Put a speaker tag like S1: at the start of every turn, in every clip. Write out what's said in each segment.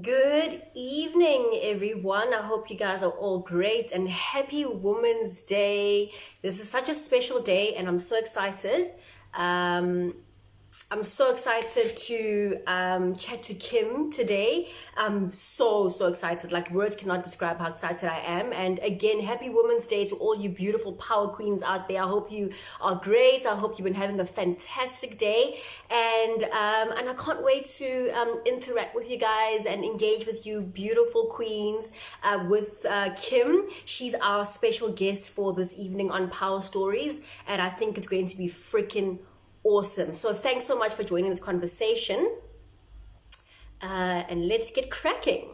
S1: Good evening, everyone. I hope you guys are all great and happy Women's Day. This is such a special day, and I'm so excited. Um, I'm so excited to chat to Kim today. I'm so excited. Like words cannot describe how excited I am. And again, happy Women's Day to all you beautiful power queens out there. I hope you are great. I hope you've been having a fantastic day. And I can't wait to interact with you guys and engage with you beautiful queens with Kim. She's our special guest for this evening on Power Stories. And I think it's going to be freaking awesome. So thanks so much for joining this conversation. And let's get cracking.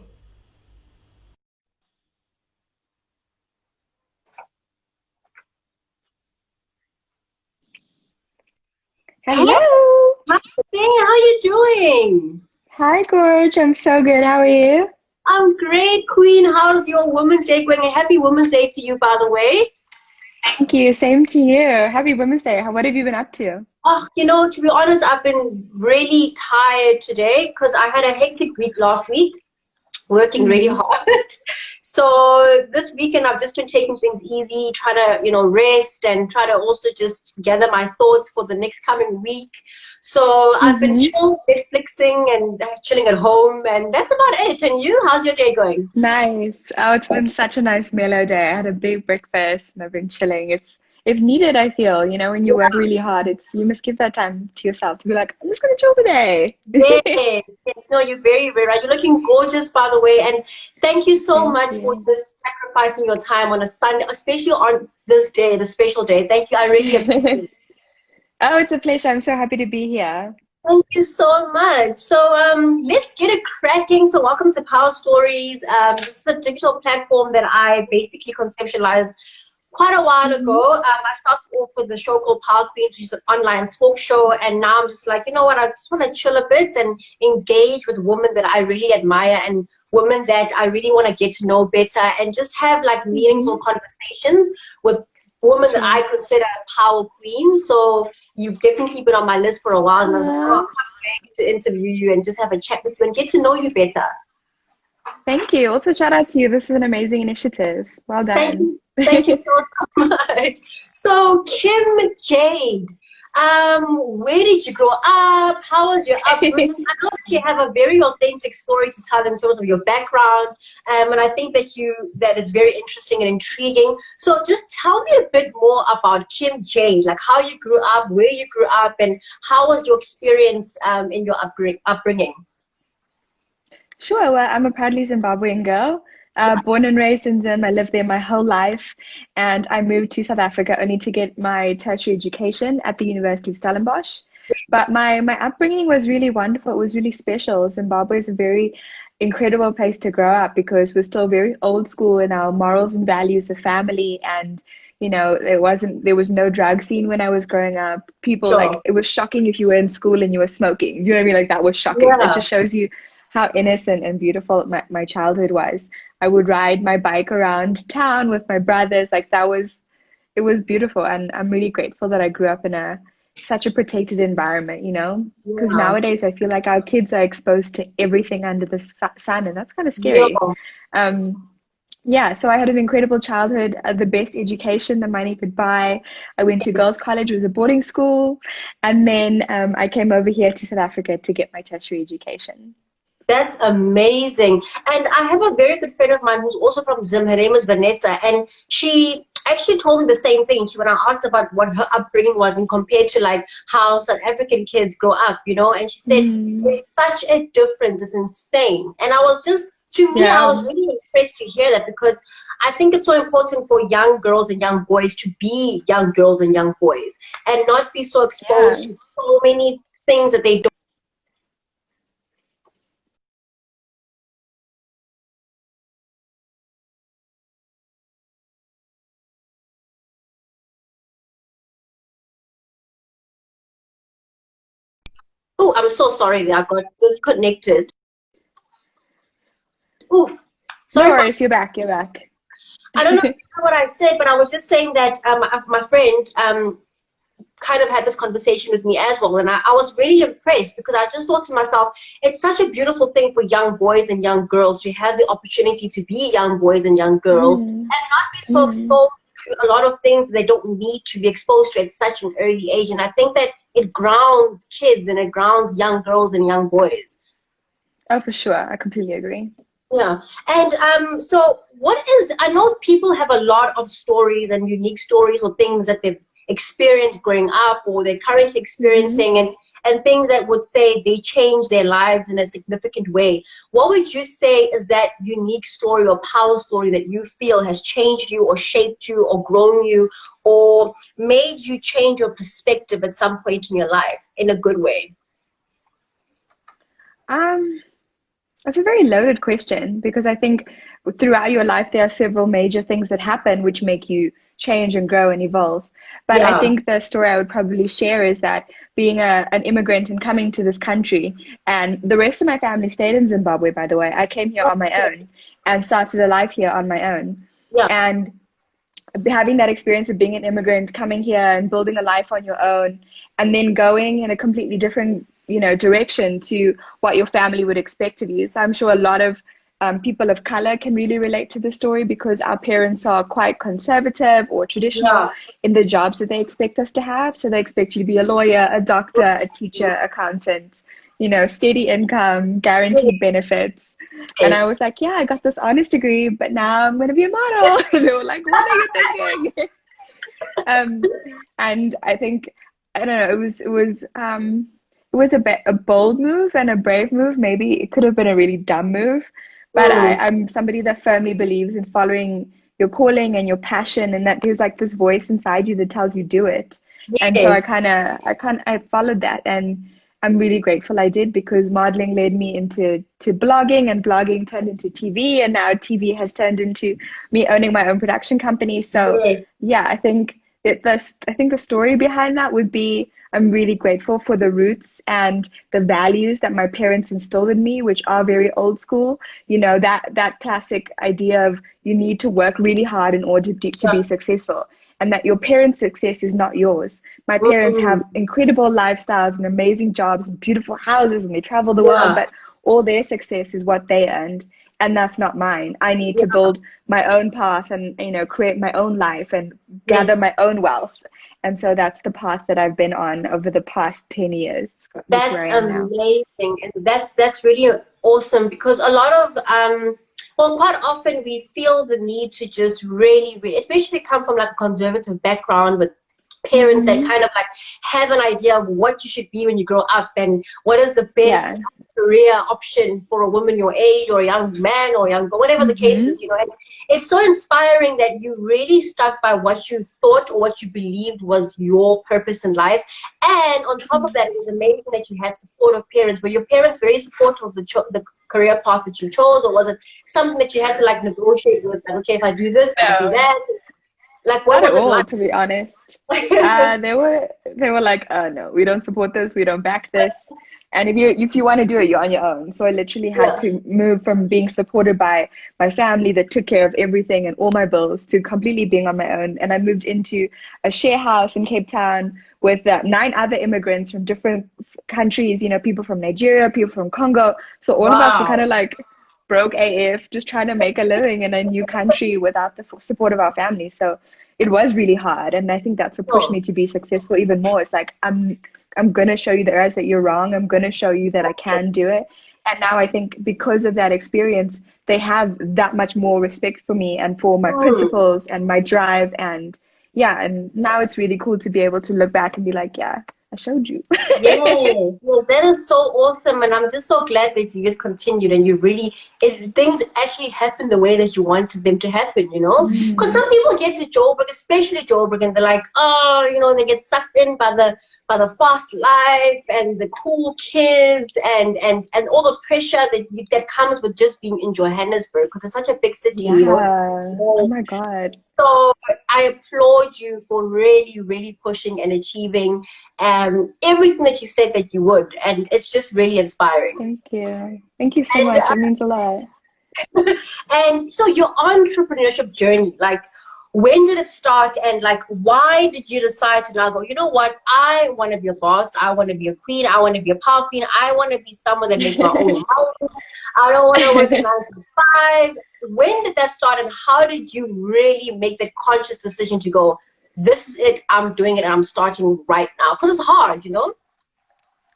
S1: Hey,
S2: Hello.
S1: hi, how you doing?
S2: Hi, Gorge. I'm so good. How are you?
S1: I'm great, Queen. How's your Women's Day going? And happy Women's Day to you, by the way.
S2: Thank you. Same to you. Happy Women's Day. What have you been up to?
S1: Oh, to be honest, I've been really tired today because I had a hectic week last week, working really
S2: Hmm.
S1: hard. So this weekend I've just been taking things easy, trying to, rest and try to also just gather my thoughts for the next coming week. So I've been
S2: Hmm.
S1: Netflixing and chilling at home, and that's about it. And you, how's your day going?
S2: Nice. Oh, it's been such a nice mellow day. I had a big breakfast and I've been chilling. It's needed, I feel. When you work really hard, it's you must give that time to yourself to be like, I'm just gonna chill today.
S1: Yes, yes. No, you're very, very right. You're looking gorgeous, by the way. And thank you so
S2: Thank
S1: much for
S2: you.
S1: just sacrificing your time on a Sunday, especially on this day, the special day. Thank you. I really appreciate it.
S2: Oh, it's a pleasure. I'm so happy to be here.
S1: Thank you so much. So let's get it cracking. So welcome to Power Stories. This is a digital platform that I basically conceptualized quite a while
S2: Hmm.
S1: ago. I started off with a show called Power Queens, which is an online talk show, and now I'm just like, you know what? I just want to chill a bit and engage with women that I really admire and women that I really want to get to know better, and just have like meaningful
S2: Hmm.
S1: conversations with women that
S2: Sure.
S1: I consider power queens. So you've definitely been on my list for a while, and I was like, oh, I
S2: Uh,
S1: can't wait to interview you and just have a chat with you and get to know you better.
S2: Thank you. Also, shout out to you. This is an amazing initiative. Well
S1: Thank
S2: done.
S1: you. Thank you so much. So, Kim Jade, where did you grow up? How was your upbringing? I know that you have a very authentic story to tell in terms of your background, and I think that is very interesting and intriguing. So, just tell me a bit more about Kim Jade, like how you grew up, where you grew up, and how was your experience in your upbringing?
S2: Sure. Well, I'm a proudly Zimbabwean girl, born and raised in Zim. I lived there my whole life, and I moved to South Africa only to get my tertiary education at the University of Stellenbosch. But my upbringing was really wonderful. It was really special. Zimbabwe is a very incredible place to grow up because we're still very old school in our morals and values of family. And there was no drug scene when I was growing up. People like
S1: Sure.
S2: it was shocking if you were in school and you were smoking. You know what I mean? Like that was shocking. That
S1: Yeah.
S2: just shows you how innocent and beautiful my childhood was. I would ride my bike around town with my brothers. Like it was beautiful. And I'm really grateful that I grew up in such a protected environment, because
S1: Yeah.
S2: nowadays I feel like our kids are exposed to everything under the sun, and that's kind of scary.
S1: Yeah.
S2: Um, yeah, so I had an incredible childhood, the best education that money could buy. I went to girls' college, it was a boarding school, and then I came over here to South Africa to get my tertiary education.
S1: That's amazing. And I have a very good friend of mine who's also from Zim. Her name is Vanessa. And she actually told me the same thing. When I asked about what her upbringing was and compared to like how South African kids grow up, and she said,
S2: Mm,
S1: it's such a difference. It's insane. And I was just, to me, I
S2: yeah,
S1: was really impressed to hear that because I think it's so important for young girls and young boys to be young girls and young boys and not be so
S2: yeah.
S1: exposed to so many things that they don't. Oh, I'm so sorry. I got disconnected. Oof.
S2: No
S1: Sorry for,
S2: worries, you're back, you're back.
S1: I don't know if you know what I said, but I was just saying that my friend, kind of had this conversation with me as well. And I was really impressed because I just thought to myself, it's such a beautiful thing for young boys and young girls to have the opportunity to be young boys and young girls
S2: Mm,
S1: and not be so
S2: mm.
S1: exposed to a lot of things they don't need to be exposed to at such an early age. And I think that it grounds kids and it grounds young girls and young boys.
S2: Oh, for sure. I completely agree.
S1: Yeah. And so what is, I know people have a lot of stories and unique stories or things that they've experienced growing up or they're currently
S2: Hmm.
S1: experiencing and things that would say they changed their lives in a significant way. What would you say is that unique story or power story that you feel has changed you or shaped you or grown you or made you change your perspective at some point in your life in a good way?
S2: Um, That's a very loaded question because I think throughout your life there are several major things that happen which make you change and grow and evolve. But I
S1: Yeah.
S2: think the story I would probably share is that being an immigrant and coming to this country, and the rest of my family stayed in Zimbabwe, by the way. I came here on my
S1: Okay.
S2: own and started a life here on my own.
S1: Yeah.
S2: And having that experience of being an immigrant, coming here and building a life on your own, and then going in a completely different, direction to what your family would expect of you. So I'm sure a lot of people of color can really relate to the story because our parents are quite conservative or traditional
S1: Yeah.
S2: in the jobs that they expect us to have. So they expect you to be a lawyer, a doctor, a teacher, accountant, steady income, guaranteed benefits. And I
S1: Yes.
S2: was like, yeah, I got this honors degree, but now I'm going to be a model. And they were like, what are you thinking? um, and I think, I don't know, it was a bold move and a brave move. Maybe it could have been a really dumb move, but
S1: Mm.
S2: I'm somebody that firmly believes in following your calling and your passion, and that there's like this voice inside you that tells you do it. And so
S1: Yes.
S2: I followed that, and I'm really grateful I did because modeling led me into blogging, and blogging turned into TV, and now TV has turned into me owning my own production company. So
S1: Yes.
S2: yeah, I think the story behind that would be I'm really grateful for the roots and the values that my parents instilled in me, which are very old school. That classic idea of you need to work really hard in order to
S1: Yeah.
S2: be successful, and that your parents' success is not yours. My parents have
S1: Mm.
S2: incredible lifestyles and amazing jobs and beautiful houses, and they travel the world,
S1: Yeah.
S2: but all their success is what they earned, and that's not mine. I need to
S1: Yeah.
S2: build my own path and create my own life and gather
S1: Yes.
S2: my own wealth. And so that's the path that I've been on over the past 10 years, with where
S1: That's
S2: I am now.
S1: amazing, and that's really awesome because a lot of well, quite often we feel the need to just really, especially if we come from like a conservative background with parents that
S2: Hmm.
S1: kind of like have an idea of what you should be when you grow up and what is the
S2: Yeah.
S1: best career option for a woman your age or a young man or young whatever the case
S2: Hmm.
S1: is, and it's so inspiring that you really stuck by what you thought or what you believed was your purpose in life. And on top of that, it was amazing that you had supportive parents. Were your parents very supportive of the career path that you chose, or was it something that you had to like negotiate with, like, okay, if I do this, I do
S2: No,
S1: that? Like, what
S2: not at
S1: was it
S2: all,
S1: like?
S2: to be honest. They were like, no, we don't support this, we don't back this. And if you want to do it, you're on your own. So I literally had
S1: Yeah.
S2: to move from being supported by my family that took care of everything and all my bills to completely being on my own. And I moved into a share house in Cape Town with 9 other immigrants from different countries, people from Nigeria, people from Congo. So all of us were kind
S1: Wow.
S2: of like broke AF, just trying to make a living in a new country without the support of our family. So it was really hard, and I think that's what pushed
S1: Oh,
S2: me to be successful even more. It's like I'm gonna show you the areas that you're wrong. I'm gonna show you that I can do it. And now I think because of that experience, they have that much more respect for me and for my
S1: mm.
S2: principles and my drive. And yeah, and now it's really cool to be able to look back and be like, yeah, I showed you.
S1: Yes, yes, that is so awesome, and I'm just so glad that you just continued and you really, things actually happen the way that you wanted them to happen, Because
S2: Mm,
S1: some people get to Joburg, especially Joburg, and they're like, oh, they get sucked in by the fast life and the cool kids and all the pressure that comes with just being in Johannesburg because it's such a big city.
S2: yeah. Oh my God.
S1: So I applaud you for really, really pushing and achieving everything that you said that you would, and it's just really inspiring.
S2: Thank you. Thank you so
S1: And
S2: much. It means a lot.
S1: and so your entrepreneurship journey, like when did it start, and like why did you decide to now go, you know what, I want to be a boss, I want to be a queen, I want to be a power queen, I want to be someone that makes my own money, I don't want to work a 9 to 5. When did that start, and how did you really make that conscious decision to go, this is it, I'm doing it, and I'm starting right now? Because it's hard, you know.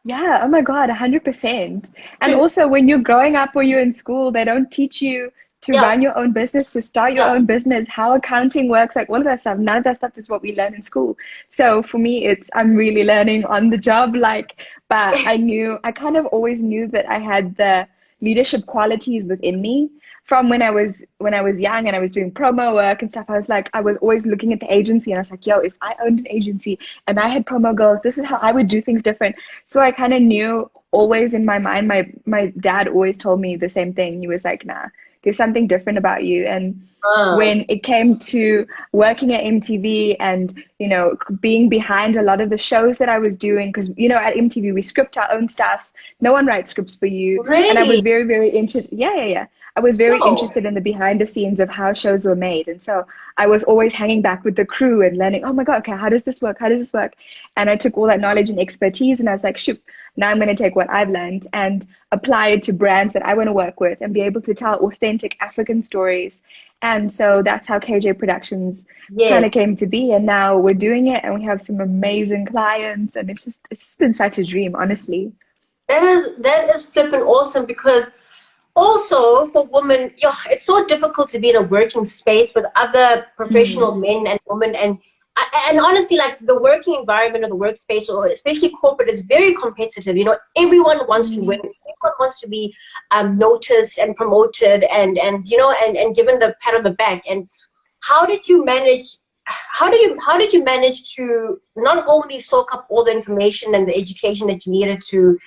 S2: Yeah, oh my God, 100%. And also when you're growing up or you're in school, they don't teach you to
S1: Yeah,
S2: run your own business, to start your
S1: yeah.
S2: own business, how accounting works, like all of that stuff. None of that stuff is what we learn in school. So for me, I'm really learning on the job, like, but I kind of always knew that I had the leadership qualities within me from when I was young and I was doing promo work and stuff. I was like, I was always looking at the agency and I was like, yo, if I owned an agency and I had promo girls, this is how I would do things different. So I kind of knew always in my mind, my dad always told me the same thing. He was like, nah, there's something different about you. And
S1: uh,
S2: when it came to working at MTV and, you know, being behind a lot of the shows that I was doing, because, you know, at MTV, we script our own stuff. No one writes scripts for you. And I was
S1: Really?
S2: very, very interested. Yeah, yeah, yeah. I was very
S1: No.
S2: interested in the behind the scenes of how shows were made. And so I was always hanging back with the crew and learning, oh my God, okay, how does this work? How does this work? And I took all that knowledge and expertise and I was like, shoot, now I'm going to take what I've learned and apply it to brands that I want to work with and be able to tell authentic African stories. And so that's how KJ Productions kind
S1: Yes.
S2: of came to be. And now we're doing it and we have some amazing clients. And it's just been such a dream, honestly.
S1: That is flipping awesome, because also for women, yeah, it's so difficult to be in a working space with other professional
S2: Mm.
S1: men and women, and honestly, like the working environment or the workspace, or especially corporate, is very competitive. You know, everyone wants to win.
S2: Mm.
S1: Everyone wants to be noticed and promoted, and you know, and given the pat on the back. And how did you manage? How did you manage to not only soak up all the information and the education that you needed to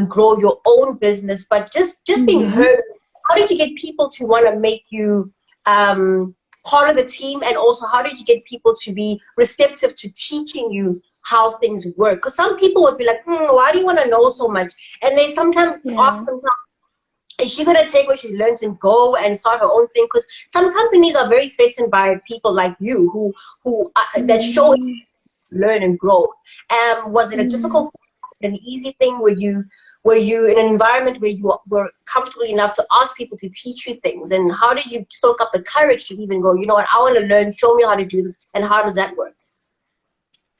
S1: grow your own business, but just being
S2: Mm-hmm.
S1: heard? How did you get people to want to make you part of the team, and also how did you get people to be receptive to teaching you how things work? Because some people would be like, why do you want to know so much? And they sometimes
S2: Yeah.
S1: ask themselves, is she going to take what she's learned and go and start her own thing? Because some companies are very threatened by people like you who that show
S2: Mm.
S1: learn and grow. Was it a
S2: Mm.
S1: difficult, an easy thing? Were you in an environment where you were comfortable enough to ask people to teach you things? And how did you soak up the courage to even go, you know what, I want to learn, show me how to do this, and how does that work?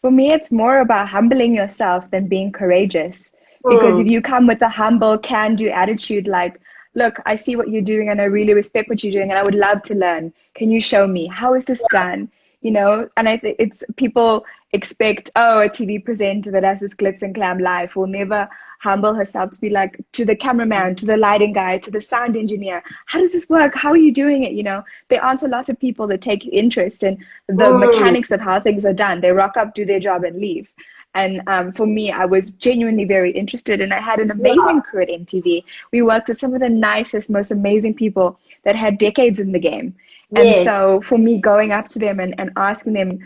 S2: For me, it's more about humbling yourself than being courageous. Because
S1: Hmm.
S2: if you come with a humble, can-do attitude, like, look, I see what you're doing and I really respect what you're doing and I would love to learn. Can you show me? How is this done? You know, and I think it's people expect, oh, a TV presenter that has this glitz and glam life will never humble herself to be like, to the cameraman, to the lighting guy, to the sound engineer, how does this work? How are you doing it? You know, there aren't a lot of people that take interest in the
S1: Hmm.
S2: mechanics of how things are done. They rock up, do their job, and leave. And for me, I was genuinely very interested, and I had an
S1: Yeah.
S2: amazing crew at MTV. We worked with some of the nicest, most amazing people that had decades in the game. And
S1: Yes.
S2: so for me, going up to them and asking them,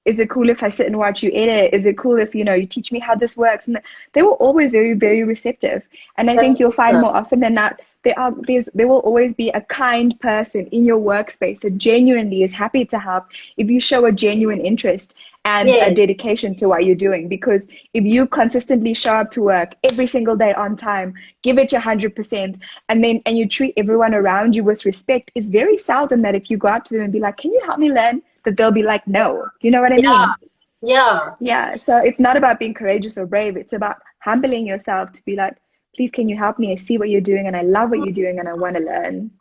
S2: is it cool if I sit and watch you edit? Is it cool if, you know, you teach me how this works? And they were always very, very receptive. And I
S1: That's
S2: think you'll find
S1: awesome.
S2: more often than not, there will always be a kind person in your workspace that genuinely is happy to help if you show a genuine interest and a
S1: Yes.
S2: dedication to what you're doing. Because if you consistently show up to work every single day on time, give it your 100%, and you treat everyone around you with respect, it's very seldom that if you go up to them and be like, can you help me learn? That they'll be like, no. You know what I
S1: Yeah.
S2: mean?
S1: Yeah.
S2: Yeah. So it's not about being courageous or brave. It's about humbling yourself to be like, please, can you help me? I see what you're doing and I love what you're doing and I want to learn.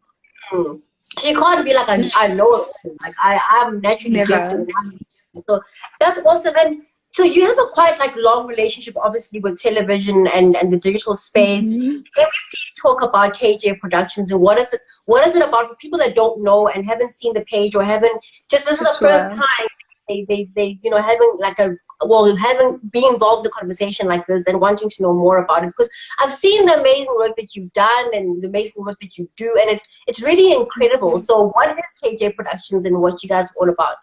S1: Mm. So you can't be like, I know it. Like I'm naturally gifted.
S2: Never.
S1: And I'm gifted. So that's awesome. And so you have a quite like long relationship, obviously, with television and the digital space.
S2: Hmm.
S1: Can we please talk about KJ Productions, and what is it about for people that don't know and haven't seen the page, or haven't, just this is
S2: For
S1: the first
S2: sure.
S1: time they having like having being involved in a conversation like this and wanting to know more about it, because I've seen the amazing work that you've done and the amazing work that you do, and it's really incredible. So what is KJ Productions and what you guys are all about?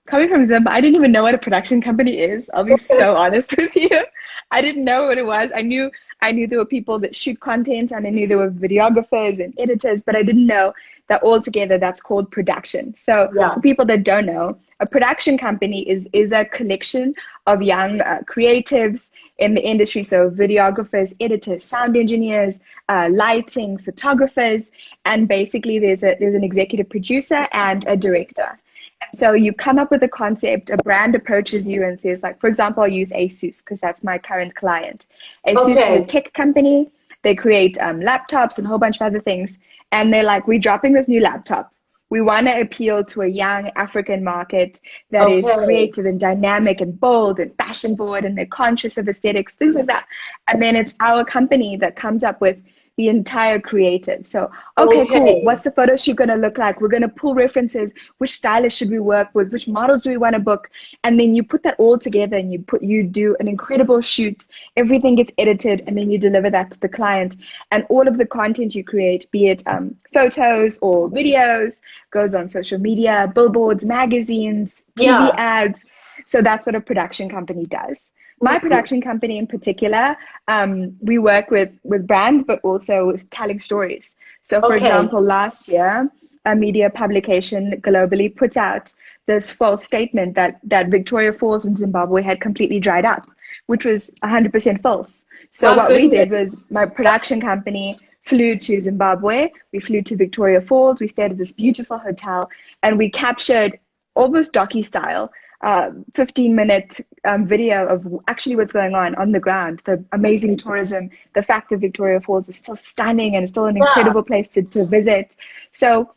S2: Coming from Zimba, I didn't even know what a production company is. I'll be so honest with you. I didn't know what it was. I knew there were people that shoot content, and I knew there were videographers and editors, but I didn't know that altogether that's called production. So
S1: Yeah.
S2: for people that don't know, a production company is a collection of young creatives in the industry. So videographers, editors, sound engineers, lighting, photographers, and basically there's an executive producer and a director. So you come up with a concept, a brand approaches you and says, like, for example, I'll use ASUS because that's my current client. ASUS is a
S1: Okay.
S2: tech company. They create laptops and a whole bunch of other things. And they're like, we're dropping this new laptop. We want to appeal to a young African market that is
S1: Okay.
S2: creative and dynamic and bold and fashion forward, and they're conscious of aesthetics, things like that. And then it's our company that comes up with the entire creative. So, okay, cool.
S1: Okay.
S2: What's the photo shoot going to look like? We're going to pull references. Which stylist should we work with? Which models do we want to book? And then you put that all together and you do an incredible shoot. Everything gets edited, and then you deliver that to the client. And all of the content you create, be it photos or videos, goes on social media, billboards, magazines, TV
S1: Yeah.
S2: ads. So that's what a production company does. My production company in particular, we work with brands, but also with telling stories. So, for
S1: Okay.
S2: example, last year, a media publication globally put out this false statement that Victoria Falls in Zimbabwe had completely dried up, which was 100% false. So,
S1: My
S2: what we
S1: goodness.
S2: did was my production company flew to Zimbabwe. We flew to Victoria Falls. We stayed at this beautiful hotel, and we captured almost docu style 15-minute video of actually what's going on the ground, the amazing tourism, the fact that Victoria Falls is still stunning and still an
S1: Yeah.
S2: incredible place to visit. So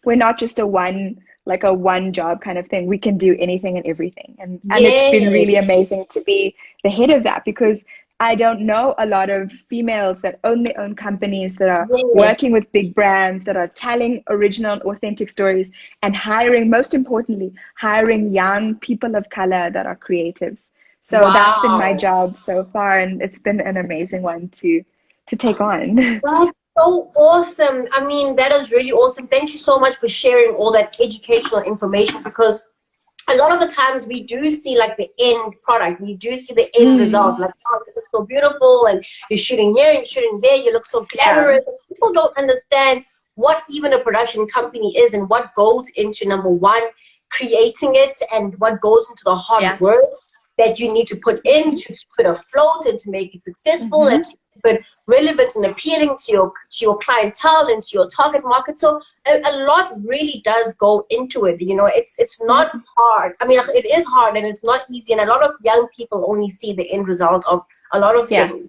S2: we're not just a one job kind of thing. We can do anything and everything. And it's been
S1: Yes.
S2: really amazing to be the head of that, because I don't know a lot of females that own their own companies, that are
S1: Yes.
S2: working with big brands, that are telling original, authentic stories, and hiring, most importantly, hiring young people of color that are creatives. So that's been my
S1: Wow.
S2: job so far, and it's been an amazing one to take on.
S1: That's so awesome. I mean, that is really awesome. Thank you so much for sharing all that educational information, because a lot of the times we do see like the end product, we do see the end result,
S2: Mm,
S1: like, oh, this is so beautiful, and you're shooting here and you're shooting there, you look so
S2: yeah,
S1: glamorous. People don't understand what even a production company is and what goes into, number one, creating it, and what goes into the hard
S2: yeah.
S1: work that you need to put in
S2: Mm-hmm,
S1: to keep it afloat and to make it successful
S2: mm-hmm,
S1: and to keep it relevant and appealing to your clientele and to your target market. So a lot really does go into it. You know, it's
S2: yeah,
S1: not hard. I mean, it is hard and it's not easy. And a lot of young people only see the end result of a lot of
S2: yeah,
S1: things.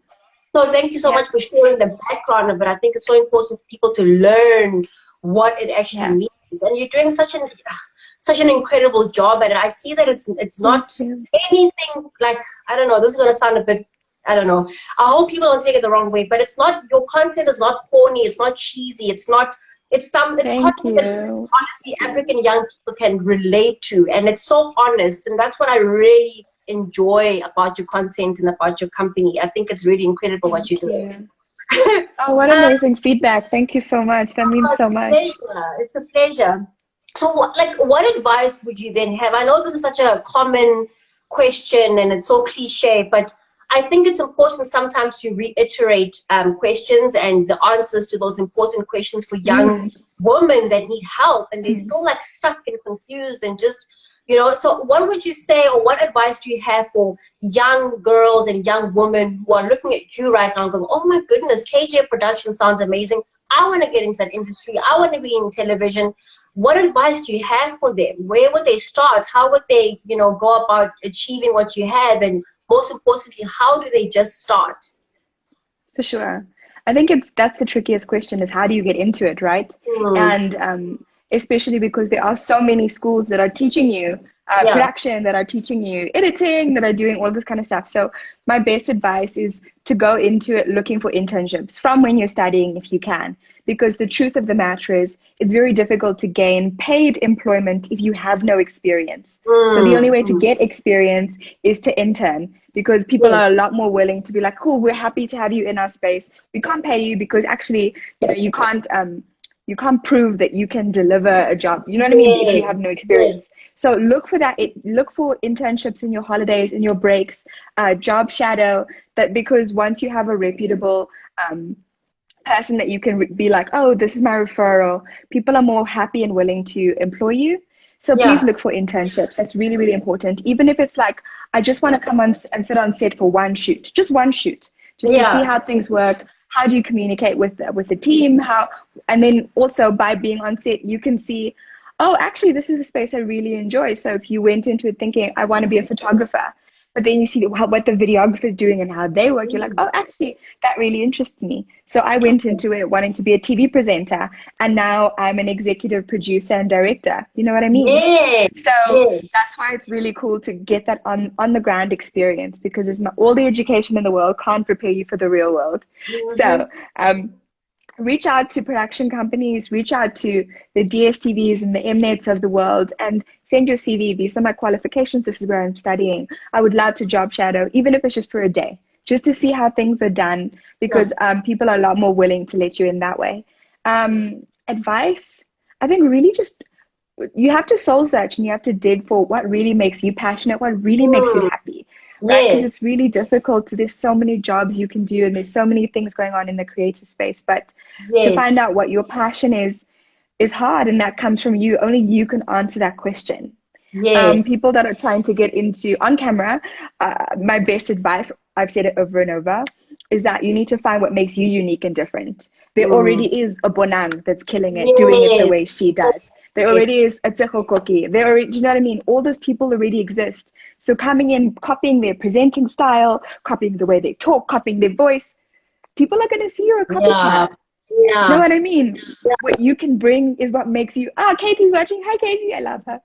S1: So thank you so
S2: yeah,
S1: much for sharing the background of it. I think it's so important for people to learn what it actually
S2: yeah.
S1: means. And you're doing such an incredible job at it. I see that it's
S2: Thank
S1: not
S2: you.
S1: anything like, I don't know, this is gonna sound a bit, I don't know. I hope people don't take it the wrong way, but it's not, your content is not corny, it's not cheesy, it's
S2: Thank
S1: content that
S2: you.
S1: honestly African young people can relate to, and it's so honest, and that's what I really enjoy about your content and about your company. I think it's really incredible what you're
S2: Thank
S1: doing.
S2: you. Oh, what amazing feedback. Thank you so much. That means
S1: It's
S2: so
S1: a
S2: much.
S1: pleasure. It's a pleasure. So, what advice would you then have? I know this is such a common question and it's so cliche, but I think it's important sometimes to reiterate questions and the answers to those important questions for young
S2: Mm,
S1: women that need help and they're
S2: mm.
S1: still like stuck and confused and just, so what would you say, or what advice do you have for young girls and young women who are looking at you right now and going, oh my goodness, KJ production sounds amazing. I want to get into that industry. I want to be in television. What advice do you have for them? Where would they start? How would they, go about achieving what you have? And most importantly, how do they just start?
S2: For sure. I think that's the trickiest question, is how do you get into it, right?
S1: Hmm.
S2: And especially because there are so many schools that are teaching you
S1: Yeah.
S2: production, that are teaching you editing, that are doing all this kind of stuff. So my best advice is to go into it looking for internships from when you're studying, if you can, because the truth of the matter is it's very difficult to gain paid employment if you have no experience. So the only
S1: Mm.
S2: way to
S1: Mm.
S2: get experience is to intern, because people
S1: Yes.
S2: are a lot more willing to be like, cool, we're happy to have you in our space. We can't pay you because actually, you you can't prove that you can deliver a job. You know what I mean? If you
S1: Yes.
S2: have no
S1: Yes.
S2: experience. So look for that. Look for internships in your holidays, in your breaks, job shadow. That because once you have a reputable person that you can be like, oh, this is my referral, people are more happy and willing to employ you. So please
S1: Yeah.
S2: look for internships. That's really, really important. Even if it's like, I just want to come on and sit on set for one shoot, just one shoot, just to see
S1: Yeah.
S2: how things work. How do you communicate with the team? How, and then also by being on set, you can see, oh, actually, this is a space I really enjoy. So if you went into it thinking, I want to be a photographer, but then you see what the videographer is doing and how they work, you're like,
S1: Mm.
S2: oh, actually, that really interests me. So I went into it wanting to be a TV presenter, and now I'm an executive producer and director. You know what I mean?
S1: Yes.
S2: So
S1: Yes.
S2: that's why it's really cool to get that on the ground experience, because all the education in the world can't prepare you for the real world.
S1: Mm-hmm.
S2: So reach out to production companies, reach out to the DSTVs and the Mnets of the world, and send your CV. These are my qualifications. This is where I'm studying. I would love to job shadow, even if it's just for a day, just to see how things are done,
S1: Yeah.
S2: because people are a lot more willing to let you in that way. Advice, I think really just you have to soul search and you have to dig for what really makes you passionate, what really makes you
S1: Mm.
S2: happy, right? Because
S1: Yes.
S2: it's really difficult. There's so many jobs you can do and there's so many things going on in the creative space. But to find
S1: Yes.
S2: out what your passion is hard, and that comes from you. Only you can answer that question.
S1: Yes.
S2: People that are trying to get into on camera, my best advice, I've said it over and over, is that you need to find what makes you unique and different. There
S1: Mm.
S2: already is a Bonang that's killing it, doing it the
S1: Yes.
S2: way she does. There already is a Tseho Koki. There already, do you know what I mean? All those people already exist. So coming in, copying their presenting style, copying the way they talk, copying their voice, people are going to see you're a
S1: Yeah.
S2: copycat. You know
S1: Yeah.
S2: what I mean? What you can bring is what makes you. Ah, Katie's watching. Hi, Katie. I love her.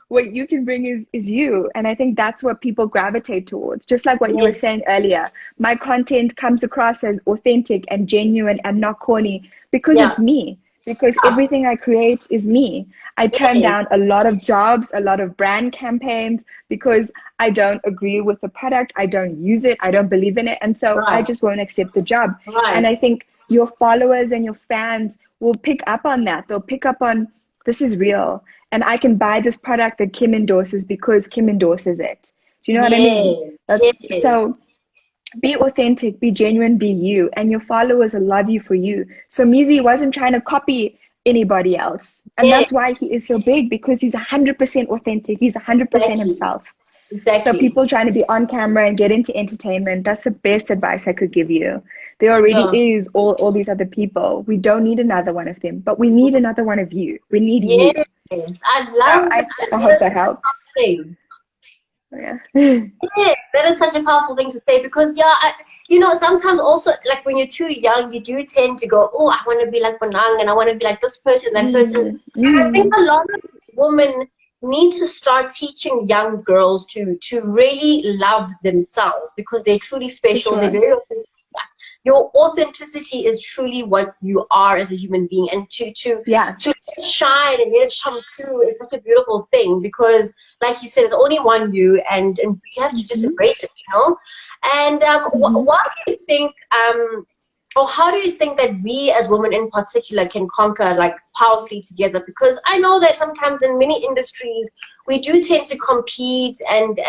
S2: What you can bring is you, and I think that's what people gravitate towards. Just like what you were
S1: Yes.
S2: saying earlier, my content comes across as authentic and genuine and not corny because
S1: Yeah.
S2: it's me. Because
S1: Yeah.
S2: everything I create is me. I turn
S1: Yes.
S2: down a lot of jobs, a lot of brand campaigns because I don't agree with the product. I don't use it. I don't believe in it. And so I
S1: Right.
S2: just won't accept the job. And
S1: Right.
S2: I think your followers and your fans will pick up on that. They'll pick up on this is real. And I can buy this product that Kim endorses because Kim endorses it. Do you know what I mean?
S1: Yes.
S2: That's
S1: Yes.
S2: so be authentic, be genuine, be you, and your followers will love you for you. So Mizi wasn't trying to copy anybody else. And
S1: Yes.
S2: that's why he is so big, because he's 100% authentic. He's 100%
S1: Exactly.
S2: himself. So
S1: Exactly.
S2: people trying to be on camera and get into entertainment, that's the best advice I could give you. There already
S1: Yeah.
S2: is all these other people. We don't need another one of them, but we need another one of you. We need
S1: Yes.
S2: you.
S1: I
S2: So
S1: love
S2: I
S1: that.
S2: hope
S1: That is
S2: that
S1: such a
S2: helps.
S1: powerful thing.
S2: Yeah.
S1: Yes, that is such a powerful thing to say because yeah, sometimes also like when you're too young, you do tend to go, oh, I want to be like Bonang and I want to be like this person, that person.
S2: Mm,
S1: And I think
S2: mm,
S1: a lot of women need to start teaching young girls to really love themselves because they're truly
S2: for
S1: special. They're
S2: sure.
S1: very authentic. Your authenticity is truly what you are as a human being, and
S2: Yeah.
S1: to let it shine and let it come through is such a beautiful thing because like you said, there's only one you, and you have to just
S2: Hmm.
S1: embrace it. And
S2: Hmm.
S1: why do you think, or how do you think that we as women in particular can conquer like powerfully together? Because I know that sometimes in many industries we do tend to compete, and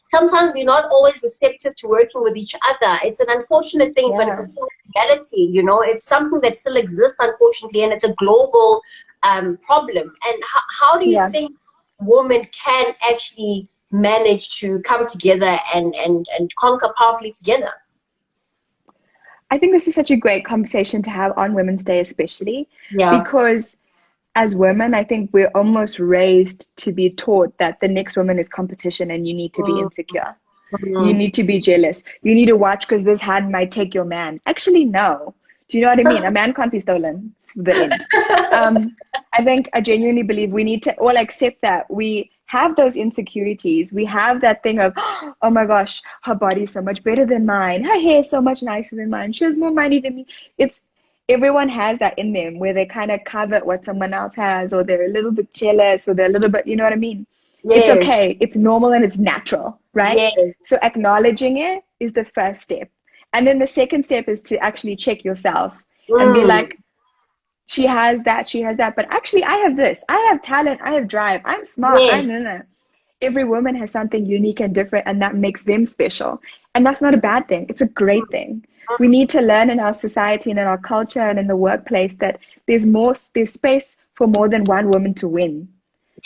S1: sometimes we're not always receptive to working with each other. It's an unfortunate thing, but it's a
S2: Yeah.
S1: reality. It's something that still exists, unfortunately, and it's a global problem. And how do you
S2: Yeah.
S1: think women can actually manage to come together and conquer powerfully together?
S2: I think this is such a great conversation to have on Women's Day, especially
S1: Yeah.
S2: because as women, I think we're almost raised to be taught that the next woman is competition and you need to be
S1: Mm,
S2: insecure. You
S1: mm.
S2: need to be jealous. You need to watch because this hand might take your man. Actually, no. Do you know what I mean? A man can't be stolen. The end. I think I genuinely believe we need to all accept that we have those insecurities. We have that thing of, oh my gosh, her body's so much better than mine. Her hair is so much nicer than mine. She has more money than me. It's everyone has that in them where they kind of covet what someone else has, or they're a little bit jealous, or they're a little bit, you know what I mean? It's
S1: Yes,
S2: okay. It's normal and it's natural, right?
S1: yes.
S2: So acknowledging it is the first step. And then the second step is to actually check yourself and be
S1: Mm,
S2: like, she has that, she has that, but actually I have this, I have talent, I have drive, I'm smart,
S1: Yes.
S2: I'm no, no. Every woman has something unique and different, and that makes them special. And that's not a bad thing, it's a great thing. We need to learn in our society and in our culture and in the workplace that there's space for more than one woman to win.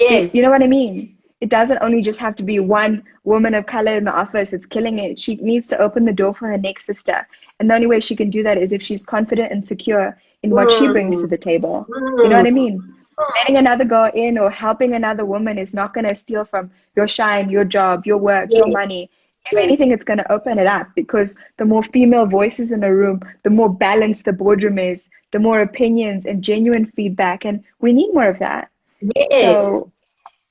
S2: You
S1: Yes.
S2: know what I mean? It doesn't only just have to be one woman of color in the office that's killing it. She needs to open the door for her next sister. And the only way she can do that is if she's confident and secure in what she brings to
S1: Mm.
S2: the table. You know
S1: Mm.
S2: what I mean? Letting another girl in or helping another woman is not going to steal from your shine, your job, your work, your
S1: Yes.
S2: money. If
S1: Yes.
S2: anything, it's going to open it up, because the more female voices in a room, the more balanced the boardroom is, the more opinions and genuine feedback. And we need more of that.
S1: Yes.
S2: So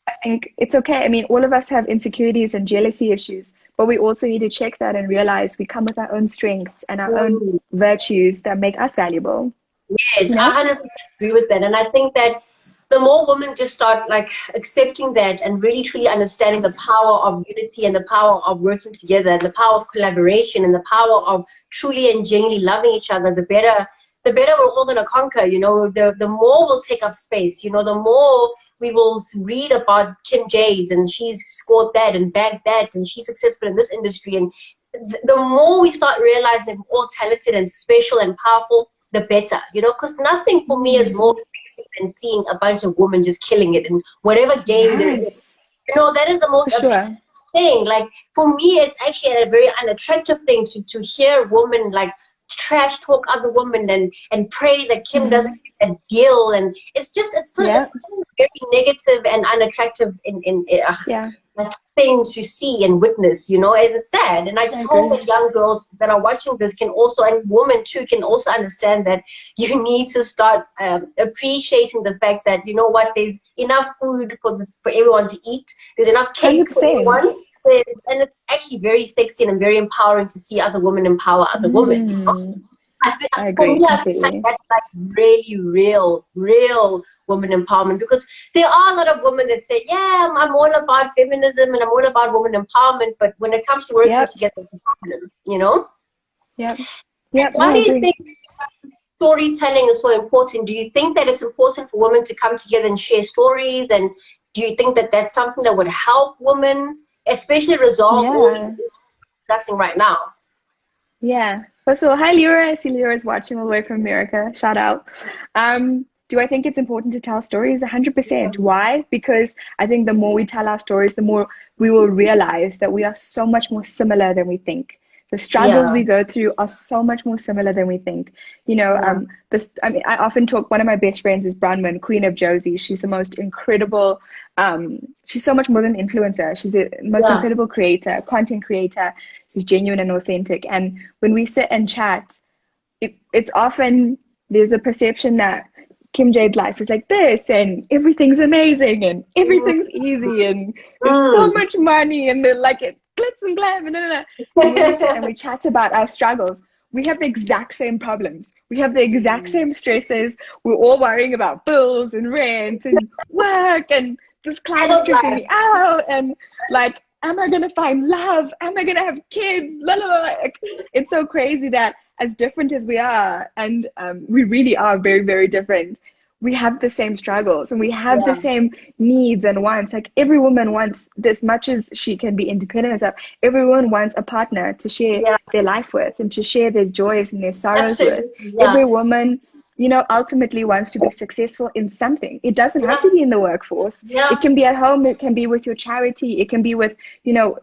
S2: I think it's okay. I mean, all of us have insecurities and jealousy issues, but we also need to check that and realize we come with our own strengths and our own
S1: Mm.
S2: virtues that make us valuable.
S1: Yes,
S2: You
S1: I
S2: know?
S1: 100% agree with that. And I think that the more women just start like accepting that and really truly understanding the power of unity and the power of working together and the power of collaboration and the power of truly and genuinely loving each other, the better we're all gonna conquer, you know, the more we'll take up space, you know, the more we will read about Kim Jayde and she's scored that and bagged that and she's successful in this industry, and the more we start realizing we're all talented and special and powerful, the better, you know, because nothing for me is more
S2: Mm,
S1: sexy than seeing a bunch of women just killing it in whatever game they're in.
S2: yes,
S1: You know, that is the
S2: for
S1: most appealing
S2: sure.
S1: thing. Like for me, it's actually a very unattractive thing to hear women like trash talk other women and pray that Kim doesn't
S2: Mm,
S1: get a deal, and
S2: yeah,
S1: it's very negative and unattractive in
S2: yeah,
S1: like thing to see and witness, you know. It's sad, and I
S2: I
S1: just hope
S2: agree.
S1: that young girls that are watching this can also, and women too, can also understand that you need to start appreciating the fact that, you know what, there's enough food for everyone to eat, there's enough cake for
S2: 100%.
S1: everyone. And it's actually very sexy and very empowering to see other women empower other women.
S2: Mm, I
S1: For
S2: agree
S1: me, I feel like
S2: completely.
S1: that's like really real woman empowerment, because there are a lot of women that say, yeah, I'm all about feminism and I'm all about woman empowerment, but when it comes to working
S2: Yep,
S1: together, it's a problem, you know?
S2: yep, yep, no,
S1: Why
S2: I
S1: do you
S2: agree.
S1: think storytelling is so important? Do you think that it's important for women to come together and share stories? And do you think that that's something that would help women, especially resolve all these
S2: Yeah.
S1: issues we're discussing right now?
S2: Yeah. First of all, hi Lyra. I see Lyra's watching all the way from America. Shout out. Do I think it's important to tell stories? 100%. Why? Because I think the more we tell our stories, the more we will realize that we are so much more similar than we think. The struggles
S1: Yeah,
S2: we go through are so much more similar than we think. You know,
S1: yeah,
S2: I mean, I often talk, one of my best friends is Bronwyn, Queen of Josie. She's the most incredible, she's so much more than an influencer. She's the most
S1: yeah.
S2: incredible creator, content creator. She's genuine and authentic. And when we sit and chat, it's often there's a perception that Kim Jade's life is like this and everything's amazing and everything's easy and there's so
S1: Mm.
S2: much money and they're like it glitz and glam and and when we sit and we chat about our struggles, we have the exact same problems. We have the exact same stresses. We're all worrying about bills and rent and work, and this client
S1: End
S2: is
S1: of
S2: stressing
S1: life.
S2: me out, and like, am I gonna find love? Am I gonna have kids? La, la, la. Like, it's so crazy that as different as we are, and we really are very, very different, we have the same struggles and we have the
S1: Yeah,
S2: same needs and wants. Like every woman wants, as much as she can be independent and stuff, everyone wants a partner to share
S1: yeah,
S2: their life with and to share their joys and their sorrows with.
S1: absolutely. Yeah,
S2: Every woman, you know, ultimately wants to be successful in something. It doesn't have
S1: yeah,
S2: to be in the workforce.
S1: yeah,
S2: It can be at home. It can be with your charity. It can be with, you know,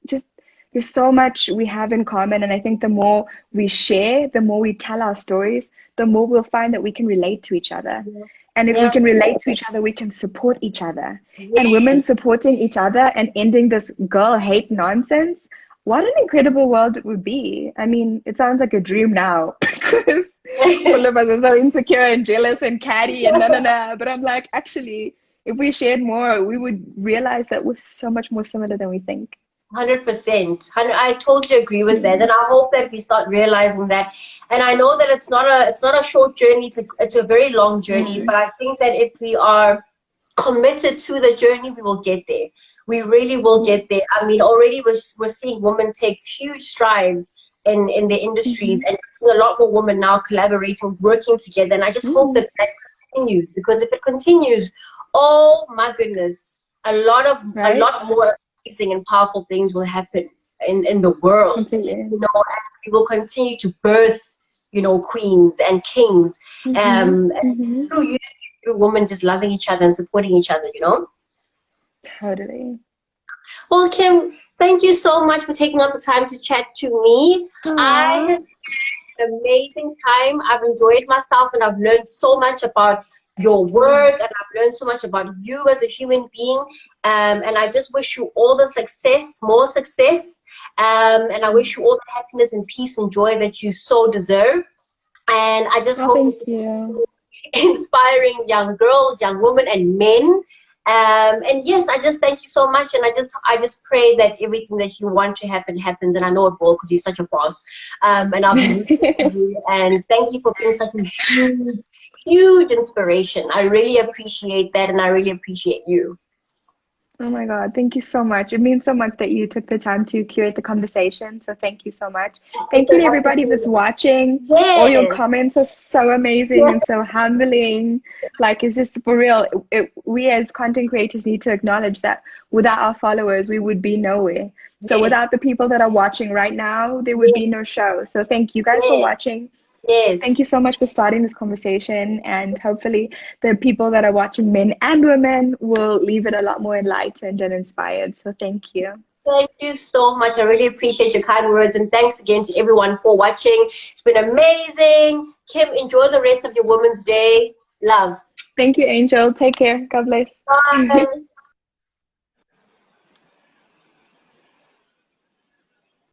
S2: just there's so much we have in common. And I think the more we share, the more we tell our stories, the more we'll find that we can relate to each other.
S1: yeah,
S2: And if we
S1: yeah.
S2: can relate to each other, we can support each other. And women
S1: Yes,
S2: supporting each other and ending this girl hate nonsense, what an incredible world it would be. I mean, it sounds like a dream now because all of us are so insecure and jealous and catty and na. But I'm like, actually, if we shared more, we would realize that we're so much more similar than we think.
S1: 100%. I totally agree with that,
S2: Mm,
S1: and I hope that we start realizing that. And I know that it's not a short journey. It's a very long journey. But
S2: mm,
S1: I think that if we are committed to the journey, we will get there. We really will
S2: mm,
S1: get there. I mean, already we're seeing women take huge strides in the industries,
S2: Mm-hmm.
S1: and a lot more women now collaborating, working together. And I just hope
S2: Mm.
S1: that that continues, because if it continues, oh my goodness, a
S2: Right?
S1: lot more amazing and powerful things will happen in the world.
S2: Completely.
S1: You know, and we will continue to birth, you know, queens and kings,
S2: Mm-hmm.
S1: and
S2: Mm-hmm.
S1: through you, through women just loving each other and supporting each other, you know.
S2: Totally.
S1: Well, Kim, thank you so much for taking up the time to chat to me. I
S2: Aw.
S1: had an amazing time. I've enjoyed myself, and I've learned so much about your work, and I've learned so much about you as a human being. And I just wish you all the success, more success. And I wish you all the happiness and peace and joy that you so deserve. And I just
S2: Oh,
S1: hope
S2: thank
S1: that
S2: you.
S1: inspiring young girls, young women, and men. And yes, I just thank you so much, and I just pray that everything that you want to happen happens, and I know it will, because you're such a boss. And I'll be rooting for you. And thank you for being such a huge, huge inspiration. I really appreciate that, and I really appreciate you.
S2: Oh my God, thank you so much. It means so much that you took the time to curate the conversation. So thank you so much.
S1: It's
S2: Thank you
S1: an
S2: to everybody
S1: absolute
S2: that's watching. All your
S1: yes,
S2: comments are so amazing and so humbling. Like, it's just for real. We as content creators need to acknowledge that without our followers, we would be nowhere. So
S1: yes,
S2: without the people that are watching right now, there would
S1: yes,
S2: be no show. So thank you guys for
S1: yes,
S2: watching.
S1: yes.
S2: Thank you so much for starting this conversation, and hopefully, the people that are watching, men and women, will leave it a lot more enlightened and inspired. So, thank you.
S1: Thank you so much. I really appreciate your kind words, and thanks again to everyone for watching. It's been amazing. Kim, enjoy the rest of your Women's Day. Love.
S2: Thank you, Angel. Take care. God bless.
S1: Bye.